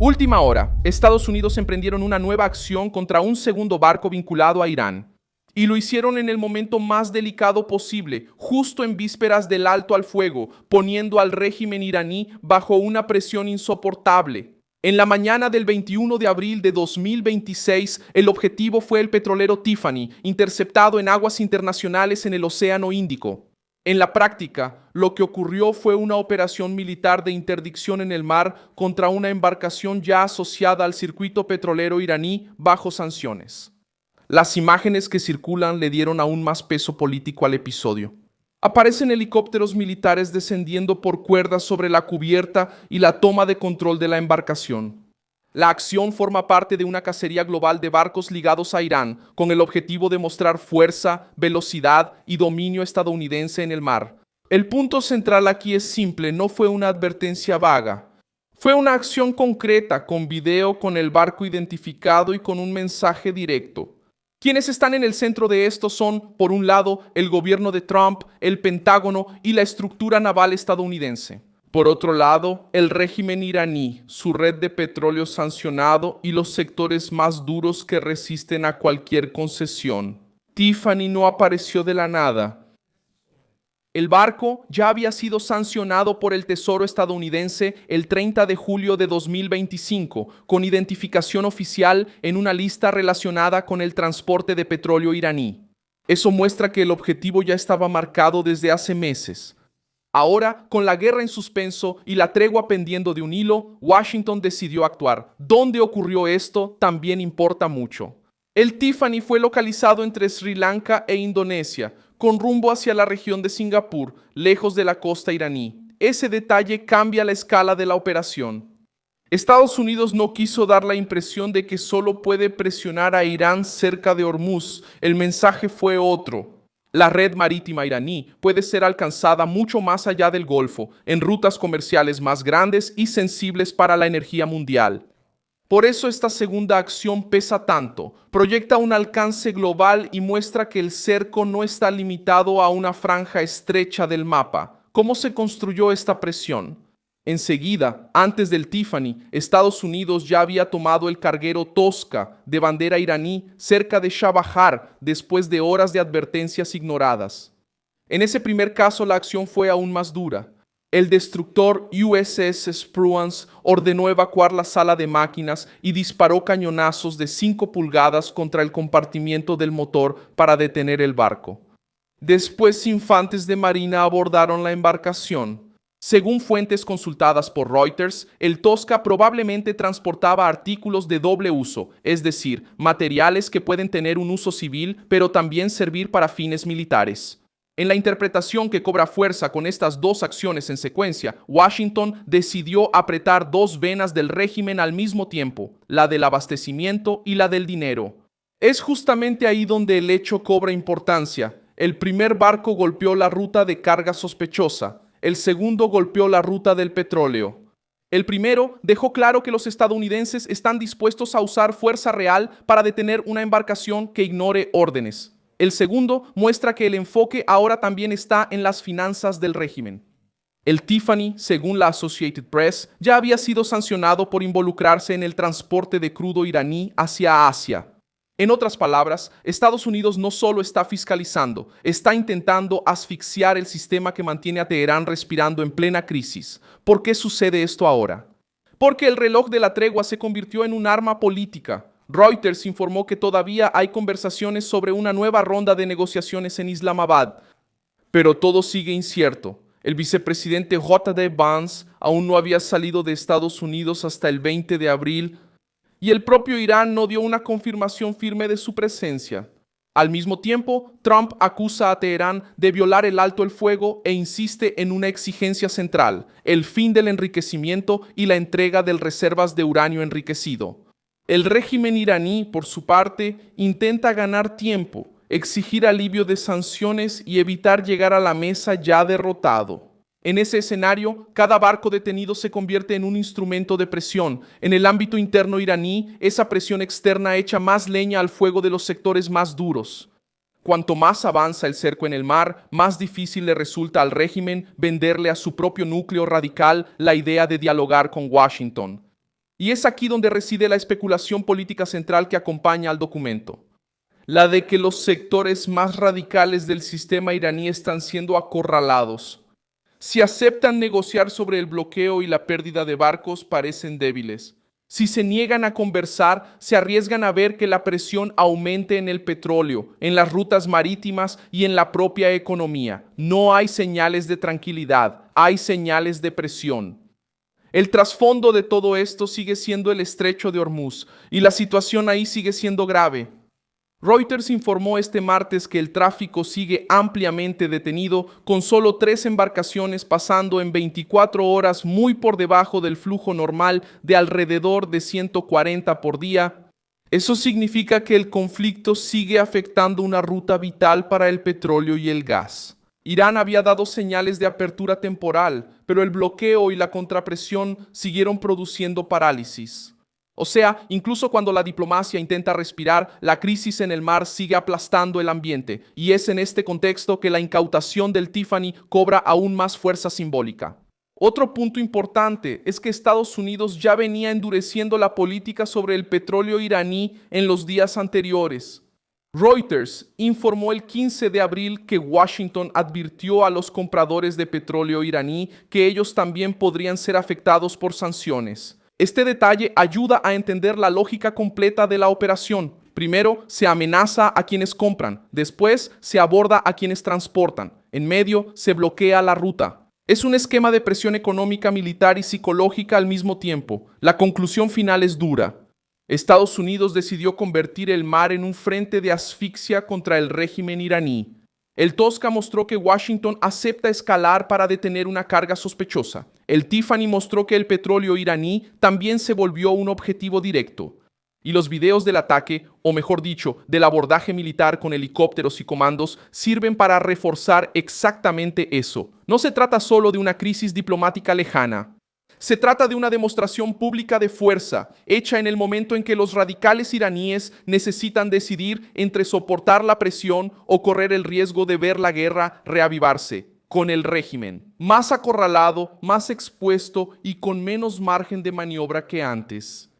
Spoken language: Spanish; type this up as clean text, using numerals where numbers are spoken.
Última hora, Estados Unidos emprendieron una nueva acción contra un segundo barco vinculado a Irán. Y lo hicieron en el momento más delicado posible, justo en vísperas del alto al fuego, poniendo al régimen iraní bajo una presión insoportable. En la mañana del 21 de abril de 2026, el objetivo fue el petrolero Tiffany, interceptado en aguas internacionales en el Océano Índico. En la práctica, lo que ocurrió fue una operación militar de interdicción en el mar contra una embarcación ya asociada al circuito petrolero iraní bajo sanciones. Las imágenes que circulan le dieron aún más peso político al episodio. Aparecen helicópteros militares descendiendo por cuerdas sobre la cubierta y la toma de control de la embarcación. La acción forma parte de una cacería global de barcos ligados a Irán, con el objetivo de mostrar fuerza, velocidad y dominio estadounidense en el mar. El punto central aquí es simple, no fue una advertencia vaga. Fue una acción concreta, con video, con el barco identificado y con un mensaje directo. Quienes están en el centro de esto son, por un lado, el gobierno de Trump, el Pentágono y la estructura naval estadounidense. Por otro lado, el régimen iraní, su red de petróleo sancionado y los sectores más duros que resisten a cualquier concesión. Tiffany no apareció de la nada. El barco ya había sido sancionado por el Tesoro estadounidense el 30 de julio de 2025, con identificación oficial en una lista relacionada con el transporte de petróleo iraní. Eso muestra que el objetivo ya estaba marcado desde hace meses. Ahora, con la guerra en suspenso y la tregua pendiendo de un hilo, Washington decidió actuar. ¿Dónde ocurrió esto? También importa mucho. El Tiffany fue localizado entre Sri Lanka e Indonesia, con rumbo hacia la región de Singapur, lejos de la costa iraní. Ese detalle cambia la escala de la operación. Estados Unidos no quiso dar la impresión de que solo puede presionar a Irán cerca de Hormuz. El mensaje fue otro. La red marítima iraní puede ser alcanzada mucho más allá del Golfo, en rutas comerciales más grandes y sensibles para la energía mundial. Por eso esta segunda acción pesa tanto, proyecta un alcance global y muestra que el cerco no está limitado a una franja estrecha del mapa. ¿Cómo se construyó esta presión? Enseguida, antes del Tiffany, Estados Unidos ya había tomado el carguero Tosca, de bandera iraní, cerca de Chabahar, después de horas de advertencias ignoradas. En ese primer caso la acción fue aún más dura. El destructor USS Spruance ordenó evacuar la sala de máquinas y disparó cañonazos de 5 pulgadas contra el compartimiento del motor para detener el barco. Después, infantes de marina abordaron la embarcación. Según fuentes consultadas por Reuters, el Tosca probablemente transportaba artículos de doble uso, es decir, materiales que pueden tener un uso civil, pero también servir para fines militares. En la interpretación que cobra fuerza con estas dos acciones en secuencia, Washington decidió apretar dos venas del régimen al mismo tiempo, la del abastecimiento y la del dinero. Es justamente ahí donde el hecho cobra importancia. El primer barco golpeó la ruta de carga sospechosa, el segundo golpeó la ruta del petróleo. El primero dejó claro que los estadounidenses están dispuestos a usar fuerza real para detener una embarcación que ignore órdenes. El segundo muestra que el enfoque ahora también está en las finanzas del régimen. El Tiffany, según la Associated Press, ya había sido sancionado por involucrarse en el transporte de crudo iraní hacia Asia. En otras palabras, Estados Unidos no solo está fiscalizando, está intentando asfixiar el sistema que mantiene a Teherán respirando en plena crisis. ¿Por qué sucede esto ahora? Porque el reloj de la tregua se convirtió en un arma política. Reuters informó que todavía hay conversaciones sobre una nueva ronda de negociaciones en Islamabad, pero todo sigue incierto. El vicepresidente J.D. Vance aún no había salido de Estados Unidos hasta el 20 de abril y el propio Irán no dio una confirmación firme de su presencia. Al mismo tiempo, Trump acusa a Teherán de violar el alto el fuego e insiste en una exigencia central, el fin del enriquecimiento y la entrega de reservas de uranio enriquecido. El régimen iraní, por su parte, intenta ganar tiempo, exigir alivio de sanciones y evitar llegar a la mesa ya derrotado. En ese escenario, cada barco detenido se convierte en un instrumento de presión. En el ámbito interno iraní, esa presión externa echa más leña al fuego de los sectores más duros. Cuanto más avanza el cerco en el mar, más difícil le resulta al régimen venderle a su propio núcleo radical la idea de dialogar con Washington. Y es aquí donde reside la especulación política central que acompaña al documento. La de que los sectores más radicales del sistema iraní están siendo acorralados. Si aceptan negociar sobre el bloqueo y la pérdida de barcos, parecen débiles. Si se niegan a conversar, se arriesgan a ver que la presión aumente en el petróleo, en las rutas marítimas y en la propia economía. No hay señales de tranquilidad, hay señales de presión. El trasfondo de todo esto sigue siendo el estrecho de Hormuz, y la situación ahí sigue siendo grave. Reuters informó este martes que el tráfico sigue ampliamente detenido, con solo 3 embarcaciones pasando en 24 horas, muy por debajo del flujo normal de alrededor de 140 por día. Eso significa que el conflicto sigue afectando una ruta vital para el petróleo y el gas. Irán había dado señales de apertura temporal, pero el bloqueo y la contrapresión siguieron produciendo parálisis. O sea, incluso cuando la diplomacia intenta respirar, la crisis en el mar sigue aplastando el ambiente, y es en este contexto que la incautación del Tiffany cobra aún más fuerza simbólica. Otro punto importante es que Estados Unidos ya venía endureciendo la política sobre el petróleo iraní en los días anteriores. Reuters informó el 15 de abril que Washington advirtió a los compradores de petróleo iraní que ellos también podrían ser afectados por sanciones. Este detalle ayuda a entender la lógica completa de la operación. Primero, se amenaza a quienes compran, después se aborda a quienes transportan, en medio se bloquea la ruta. Es un esquema de presión económica, militar y psicológica al mismo tiempo. La conclusión final es dura. Estados Unidos decidió convertir el mar en un frente de asfixia contra el régimen iraní. El Tosca mostró que Washington acepta escalar para detener una carga sospechosa. El Tiffany mostró que el petróleo iraní también se volvió un objetivo directo. Y los videos del ataque, o mejor dicho, del abordaje militar con helicópteros y comandos, sirven para reforzar exactamente eso. No se trata solo de una crisis diplomática lejana. Se trata de una demostración pública de fuerza, hecha en el momento en que los radicales iraníes necesitan decidir entre soportar la presión o correr el riesgo de ver la guerra reavivarse, con el régimen más acorralado, más expuesto y con menos margen de maniobra que antes.